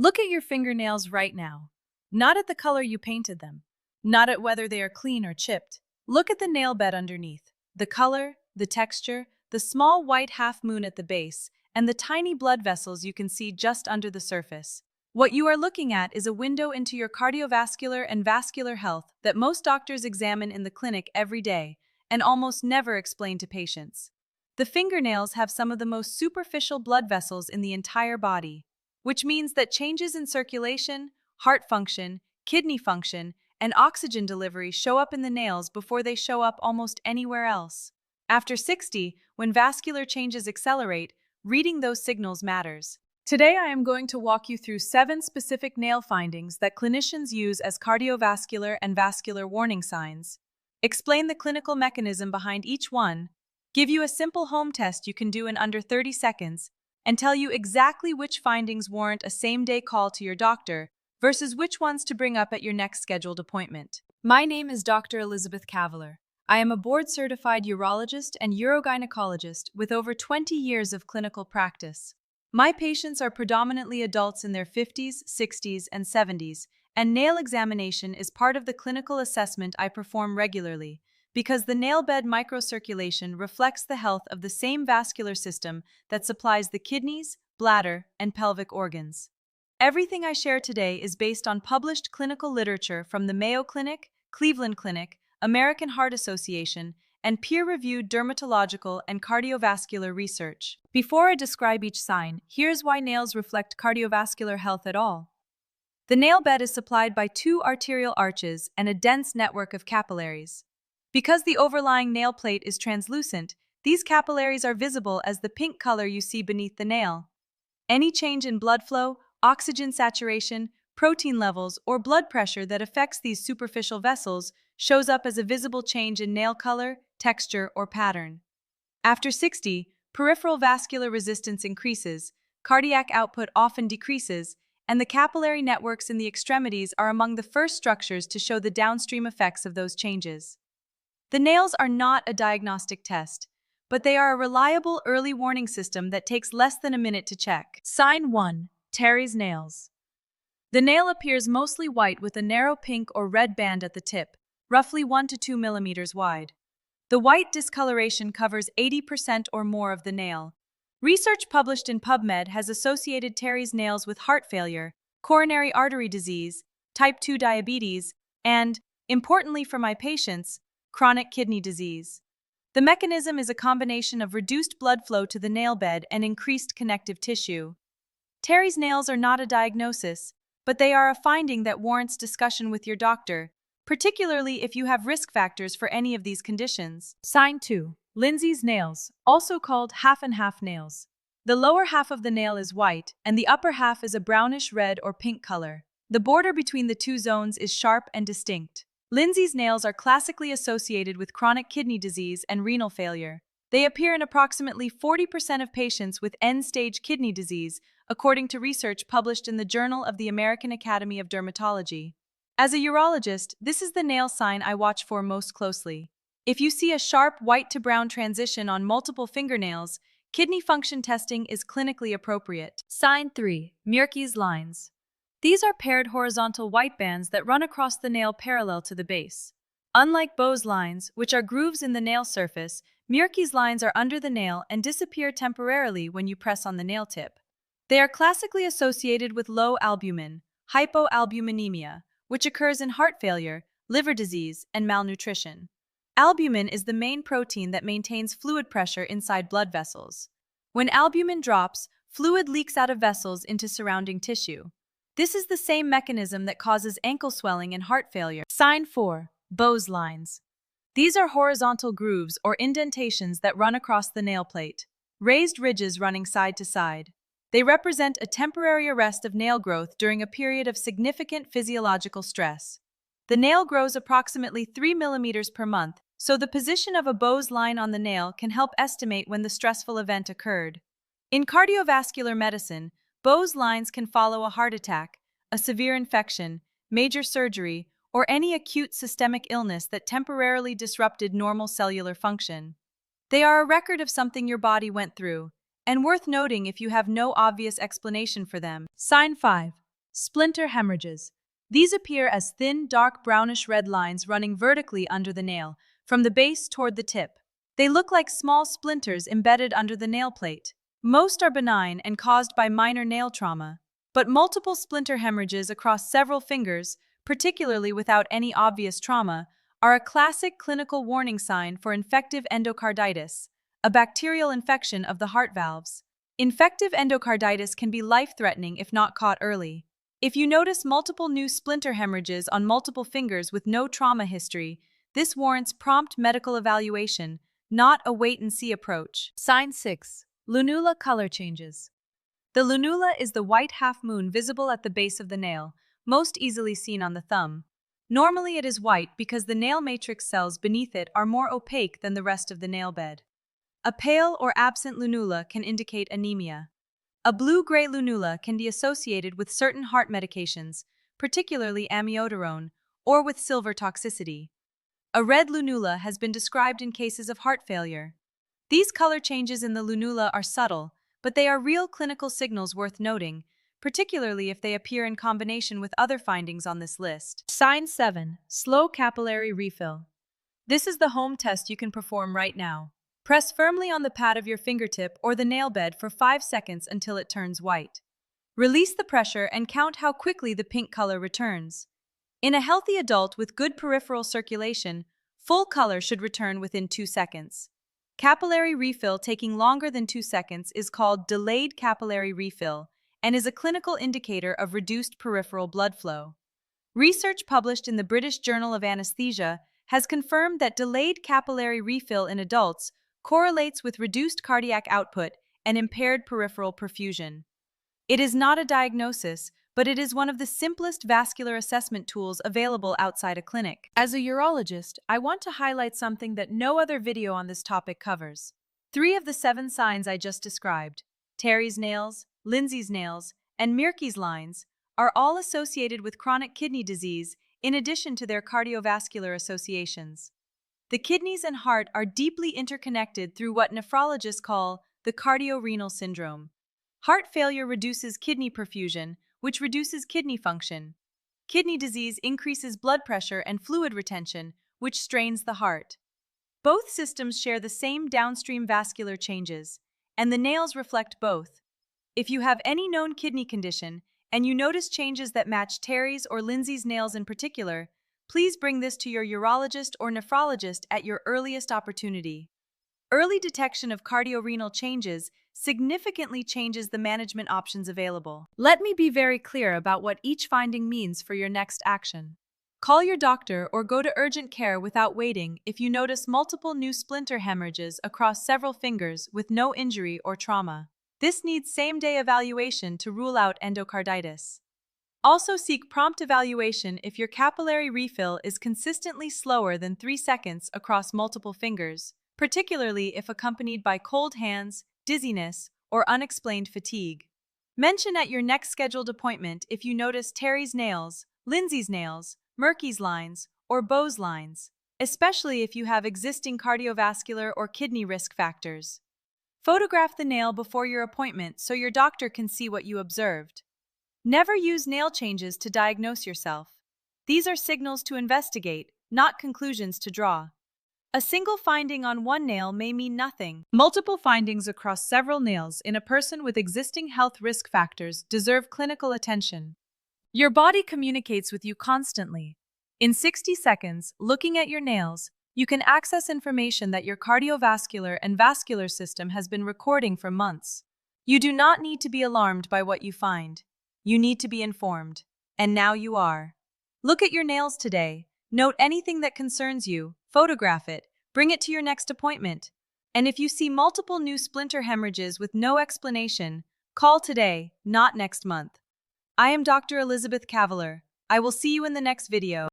Look at your fingernails right now. Not at the color you painted them. Not at whether they are clean or chipped. Look at the nail bed underneath. The color, the texture, the small white half moon at the base, and the tiny blood vessels you can see just under the surface. What you are looking at is a window into your cardiovascular and vascular health that most doctors examine in the clinic every day and almost never explain to patients. The fingernails have some of the most superficial blood vessels in the entire body, which means that changes in circulation, heart function, kidney function, and oxygen delivery show up in the nails before they show up almost anywhere else. After 60, when vascular changes accelerate, reading those signals matters. Today I am going to walk you through 7 specific nail findings that clinicians use as cardiovascular and vascular warning signs, explain the clinical mechanism behind each one, give you a simple home test you can do in under 30 seconds, and tell you exactly which findings warrant a same-day call to your doctor versus which ones to bring up at your next scheduled appointment. My name is Dr. Elizabeth Kavaler. I am a board-certified urologist and urogynecologist with over 20 years of clinical practice. My patients are predominantly adults in their 50s, 60s, and 70s, and nail examination is part of the clinical assessment I perform regularly, because the nail bed microcirculation reflects the health of the same vascular system that supplies the kidneys, bladder, and pelvic organs. Everything I share today is based on published clinical literature from the Mayo Clinic, Cleveland Clinic, American Heart Association, and peer-reviewed dermatological and cardiovascular research. Before I describe each sign, here's why nails reflect cardiovascular health at all. The nail bed is supplied by 2 arterial arches and a dense network of capillaries. Because the overlying nail plate is translucent, these capillaries are visible as the pink color you see beneath the nail. Any change in blood flow, oxygen saturation, protein levels, or blood pressure that affects these superficial vessels shows up as a visible change in nail color, texture, or pattern. After 60, peripheral vascular resistance increases, cardiac output often decreases, and the capillary networks in the extremities are among the first structures to show the downstream effects of those changes. The nails are not a diagnostic test, but they are a reliable early warning system that takes less than a minute to check. Sign 1. Terry's nails. The nail appears mostly white with a narrow pink or red band at the tip, roughly 1 to 2 millimeters wide. The white discoloration covers 80% or more of the nail. Research published in PubMed has associated Terry's nails with heart failure, coronary artery disease, type 2 diabetes, and, importantly for my patients, chronic kidney disease. The mechanism is a combination of reduced blood flow to the nail bed and increased connective tissue. Terry's nails are not a diagnosis, but they are a finding that warrants discussion with your doctor, particularly if you have risk factors for any of these conditions. Sign 2. Lindsay's nails, also called half-and-half nails. The lower half of the nail is white, and the upper half is a brownish red or pink color. The border between the 2 zones is sharp and distinct. Lindsay's nails are classically associated with chronic kidney disease and renal failure. They appear in approximately 40% of patients with end-stage kidney disease, according to research published in the Journal of the American Academy of Dermatology. As a urologist, this is the nail sign I watch for most closely. If you see a sharp white to brown transition on multiple fingernails, kidney function testing is clinically appropriate. Sign 3. Murky's lines. These are paired horizontal white bands that run across the nail parallel to the base. Unlike Beau's lines, which are grooves in the nail surface, Murky's lines are under the nail and disappear temporarily when you press on the nail tip. They are classically associated with low albumin, hypoalbuminemia, which occurs in heart failure, liver disease, and malnutrition. Albumin is the main protein that maintains fluid pressure inside blood vessels. When albumin drops, fluid leaks out of vessels into surrounding tissue. This is the same mechanism that causes ankle swelling and heart failure. Sign 4. Beau's lines. These are horizontal grooves or indentations that run across the nail plate, raised ridges running side to side. They represent a temporary arrest of nail growth during a period of significant physiological stress. The nail grows approximately 3 millimeters per month, so the position of a Beau's line on the nail can help estimate when the stressful event occurred. In cardiovascular medicine, Beau's lines can follow a heart attack, a severe infection, major surgery, or any acute systemic illness that temporarily disrupted normal cellular function. They are a record of something your body went through, and worth noting if you have no obvious explanation for them. Sign 5. Splinter hemorrhages. These appear as thin, dark brownish-red lines running vertically under the nail, from the base toward the tip. They look like small splinters embedded under the nail plate. Most are benign and caused by minor nail trauma, but multiple splinter hemorrhages across several fingers, particularly without any obvious trauma, are a classic clinical warning sign for infective endocarditis, a bacterial infection of the heart valves. Infective endocarditis can be life-threatening if not caught early. If you notice multiple new splinter hemorrhages on multiple fingers with no trauma history, this warrants prompt medical evaluation, not a wait-and-see approach. Sign 6. Lunula color changes. The lunula is the white half-moon visible at the base of the nail, most easily seen on the thumb. Normally it is white because the nail matrix cells beneath it are more opaque than the rest of the nail bed. A pale or absent lunula can indicate anemia. A blue-gray lunula can be associated with certain heart medications, particularly amiodarone, or with silver toxicity. A red lunula has been described in cases of heart failure. These color changes in the lunula are subtle, but they are real clinical signals worth noting, particularly if they appear in combination with other findings on this list. Sign 7. Slow capillary refill. This is the home test you can perform right now. Press firmly on the pad of your fingertip or the nail bed for 5 seconds until it turns white. Release the pressure and count how quickly the pink color returns. In a healthy adult with good peripheral circulation, full color should return within 2 seconds. Capillary refill taking longer than 2 seconds is called delayed capillary refill and is a clinical indicator of reduced peripheral blood flow. Research published in the British Journal of Anesthesia has confirmed that delayed capillary refill in adults correlates with reduced cardiac output and impaired peripheral perfusion. It is not a diagnosis, but it is one of the simplest vascular assessment tools available outside a clinic. As a urologist, I want to highlight something that no other video on this topic covers. 3 of the 7 signs I just described, Terry's nails, Lindsay's nails, and Mirke's lines, are all associated with chronic kidney disease in addition to their cardiovascular associations. The kidneys and heart are deeply interconnected through what nephrologists call the cardiorenal syndrome. Heart failure reduces kidney perfusion, which reduces kidney function. Kidney disease increases blood pressure and fluid retention, which strains the heart. Both systems share the same downstream vascular changes, and the nails reflect both. If you have any known kidney condition, and you notice changes that match Terry's or Lindsay's nails in particular, please bring this to your urologist or nephrologist at your earliest opportunity. Early detection of cardiorenal changes significantly changes the management options available. Let me be very clear about what each finding means for your next action. Call your doctor or go to urgent care without waiting if you notice multiple new splinter hemorrhages across several fingers with no injury or trauma. This needs same-day evaluation to rule out endocarditis. Also seek prompt evaluation if your capillary refill is consistently slower than 3 seconds across multiple fingers, particularly if accompanied by cold hands, dizziness, or unexplained fatigue. Mention at your next scheduled appointment if you notice Terry's nails, Lindsay's nails, Mirke's lines, or Beau's lines, especially if you have existing cardiovascular or kidney risk factors. Photograph the nail before your appointment so your doctor can see what you observed. Never use nail changes to diagnose yourself. These are signals to investigate, not conclusions to draw. A single finding on one nail may mean nothing. Multiple findings across several nails in a person with existing health risk factors deserve clinical attention. Your body communicates with you constantly. In 60 seconds, looking at your nails, you can access information that your cardiovascular and vascular system has been recording for months. You do not need to be alarmed by what you find. You need to be informed. And now you are. Look at your nails today. Note anything that concerns you. Photograph it. Bring it to your next appointment. And if you see multiple new splinter hemorrhages with no explanation, call today, not next month. I am Dr. Elizabeth Kavaler. I will see you in the next video.